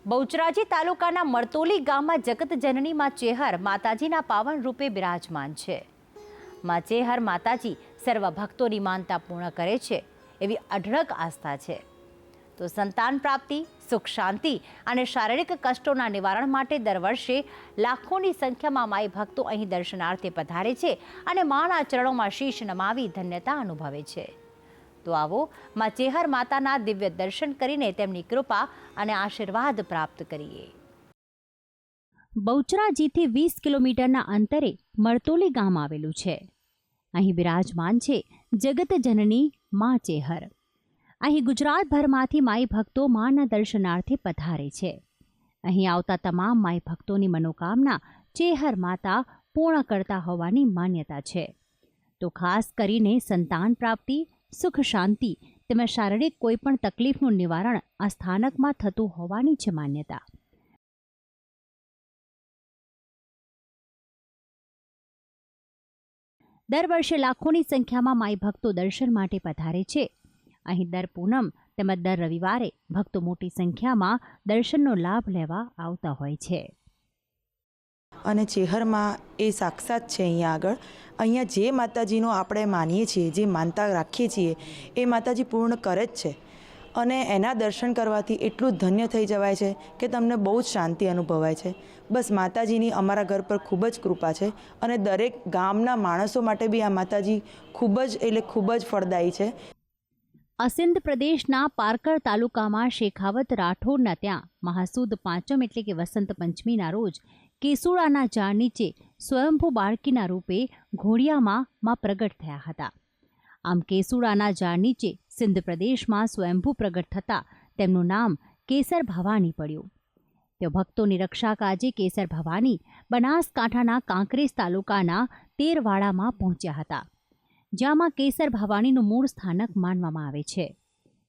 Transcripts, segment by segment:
બહુચરાજી તાલુકાના મરતોલી ગામમાં જગતજનની માં ચેહર માતાજીના પાવન રૂપે બિરાજમાન છે। માં ચેહર માતાજી સર્વ ભક્તોની માનતા પૂર્ણ કરે છે એવી અઢળક આસ્થા છે। તો સંતાન પ્રાપ્તિ, સુખ શાંતિ અને શારીરિક કષ્ટોના નિવારણ માટે દર વર્ષે લાખોની સંખ્યામાં માઈ ભક્તો અહીં દર્શનાર્થે પધારે છે અને માના ચરણોમાં શીશ નમાવી ધન્યતા અનુભવે છે। તો આવો માં ચેહર માતાના દિવ્ય દર્શન કરીને તેમની કૃપા અને આશીર્વાદ પ્રાપ્ત કરીએ। બહુચરાજીથી 20 કિલોમીટરના અંતરે મરતોલી ગામ આવેલું છે। અહીં બિરાજમાન છે જગતજનની માં ચેહર। અહીં ગુજરાતભરમાંથી માઈ ભક્તો માના દર્શનાર્થે પધારે છે। અહીં આવતા તમામ માઈ ભક્તોની મનોકામના ચેહર માતા પૂર્ણ કરતા હોવાની માન્યતા છે। તો ખાસ કરીને સંતાન પ્રાપ્તિ, સુખ શાંતિ તેમજ શારીરિક કોઈ પણ તકલીફનું નિવારણ આ સ્થાનકમાં થતું હોવાની છે માન્યતા। દર વર્ષે લાખોની સંખ્યામાં માઈ ભક્તો દર્શન માટે પધારે છે। અહીં દર પૂનમ તેમજ દર રવિવારે ભક્તો મોટી સંખ્યામાં દર્શનનો લાભ લેવા આવતા હોય છે। અને ચેહરમાં એ સાક્ષાત છે। અહીંયા જે માતાજીનો આપણે માનીએ છીએ, જે માનતા રાખીએ છીએ, એ માતાજી પૂર્ણ કરે જ છે। અને એના દર્શન કરવાથી એટલું ધન્ય થઈ જવાય છે કે તમને બહુ જ શાંતિ અનુભવાય છે। બસ માતાજીની અમારા ઘર પર ખૂબ જ કૃપા છે અને દરેક ગામના માણસો માટે બી આ માતાજી ખૂબ જ ફળદાયી છે। અસિંધ પ્રદેશના પારકર તાલુકામાં શેખાવત રાઠોડના ત્યાં મહાસુદ પાંચમ એટલે કે વસંત પંચમીના રોજ કેસુડાના ઝાડ નીચે સ્વયંભૂ બાળકીના રૂપે ઘોડિયામાં માં પ્રગટ થયા હતા। આમ કેસુડાના ઝાડ નીચે સિંધ પ્રદેશમાં સ્વયંભૂ પ્રગટ થતાં તેમનું નામ કેસર ભવાની પડ્યું। તેઓ ભક્તોની રક્ષા કાજે કેસર ભવાની બનાસકાંઠાના કાંકરેજ તાલુકાના તેરવાડામાં પહોંચ્યા હતા, જ્યાંમાં કેસર ભવાનીનું મૂળ સ્થાનક માનવામાં આવે છે।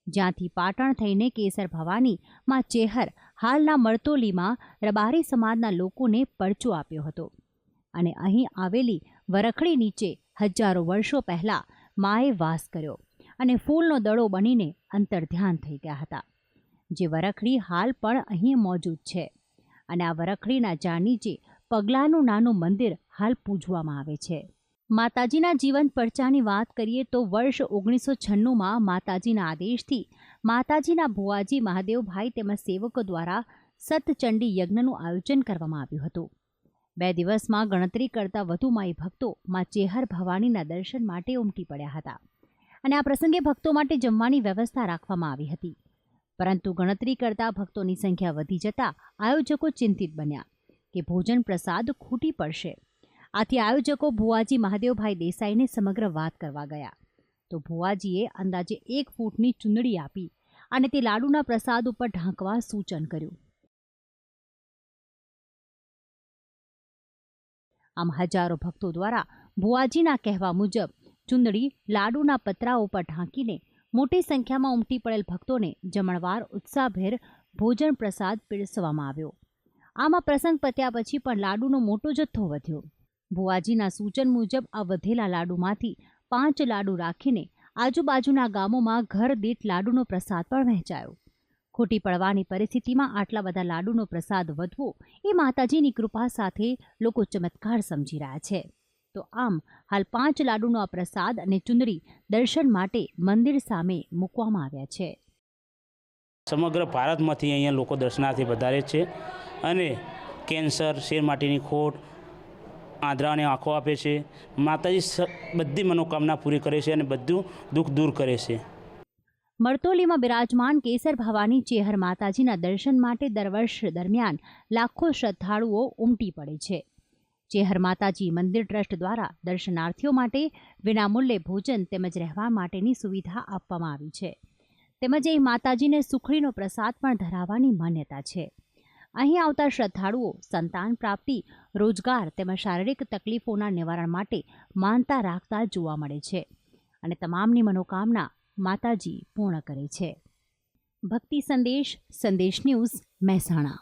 જ્યાંથી પાટણ થઈને કેસર ભવાની માં ચેહર હાલના મરતોલીમાં રબારી સમાજના લોકોને પરચો આપ્યો હતો અને અહીં આવેલી વરખડી નીચે હજારો વર્ષો પહેલાં માએ વાસ કર્યો અને ફૂલનો દડો બનીને અંતર્ધ્યાન થઈ ગયા હતા, જે વરખડી હાલ પણ અહીં મોજૂદ છે। અને આ વરખડીના ઝાડ નીચે પગલાનું નાનું મંદિર હાલ પૂજવામાં આવે છે। માતાજીના જીવન પરચાની વાત કરીએ તો વર્ષ 1996માં માતાજીના આદેશથી માતાજીના ભુવાજી મહાદેવભાઈ તેમજ સેવકો દ્વારા સતચંડી યજ્ઞનું આયોજન કરવામાં આવ્યું હતું। 2 દિવસમાં ગણતરી કરતાં વધુ માઈ ભક્તો માં ચેહર ભવાનીના દર્શન માટે ઉમટી પડ્યા હતા અને આ પ્રસંગે ભક્તો માટે જમવાની વ્યવસ્થા રાખવામાં આવી હતી, પરંતુ ગણતરી કરતાં ભક્તોની સંખ્યા વધી જતાં આયોજકો ચિંતિત બન્યા કે ભોજન પ્રસાદ ખૂટી પડશે। આથી આયોજકો ભુવાજી મહાદેવભાઈ દેસાઈને સમગ્ર વાત કરવા ગયા તો ભુવાજીએ અંદાજે 1 ફૂટની ચૂંદડી આપી અને તે લાડુના પ્રસાદ ઉપર ઢાંકવા સૂચન કર્યું। આમ હજારો ભક્તો દ્વારા ભુવાજીના કહેવા મુજબ ચૂંદડી લાડુના પતરા ઉપર ઢાંકીને મોટી સંખ્યામાં ઉમટી પડેલ ભક્તોને જમણવાર ઉત્સાહભેર ભોજન પ્રસાદ પીરસવામાં આવ્યો। આમાં પ્રસંગ પત્યા પછી પણ લાડુનો મોટો જથ્થો વધ્યો। ભુવાજીના સૂચન મુજબ આ વધેલા લાડુમાંથી 5 લાડુ રાખીને આજુબાજુના ગામોમાં ઘર દીઠ લાડુનો પ્રસાદ પણ વહેંચાયો। ખોટી પડવાની પરિસ્થિતિમાં આટલા બધા લાડુનો પ્રસાદ વધવો એ માતાજીની કૃપા સાથે લોકો ચમત્કાર સમજી રહ્યા છે। તો આમ હાલ 5 લાડુનો આ પ્રસાદ અને ચુંદડી દર્શન માટે મંદિર સામે મૂકવામાં આવ્યા છે। સમગ્ર ભારતમાંથી અહીંયા લોકો દર્શનાર્થે પધારે છે અને કેન્સર, શેરમાટીની ખોટ, આંધળાને આંખો આપે છે। માતાજી બધી મનોકામના પૂરી કરે છે અને બધું દુઃખ દૂર કરે છે। મરતોલીમાં બિરાજમાન કેસર ભવાની ચેહર માતાજીના દર્શન માટે દર વર્ષ દરમિયાન લાખો શ્રદ્ધાળુઓ ઉમટી પડે છે। ચેહર માતાજી મંદિર ટ્રસ્ટ દ્વારા દર્શનાર્થીઓ માટે વિનામૂલ્યે ભોજન તેમજ રહેવા માટેની સુવિધા આપવામાં આવી છે, તેમજ અહીં માતાજીને સુખડીનો પ્રસાદ પણ ધરાવવાની માન્યતા છે। અહીં આવતા શ્રદ્ધાળુઓ સંતાન પ્રાપ્તિ, રોજગાર તેમજ શારીરિક તકલીફોના નિવારણ માટે માનતા રાખતા જોવા મળે છે અને તમામની મનોકામના માતાજી પૂર્ણ કરે છે। ભક્તિ સંદેશ ન્યૂઝ, મહેસાણા।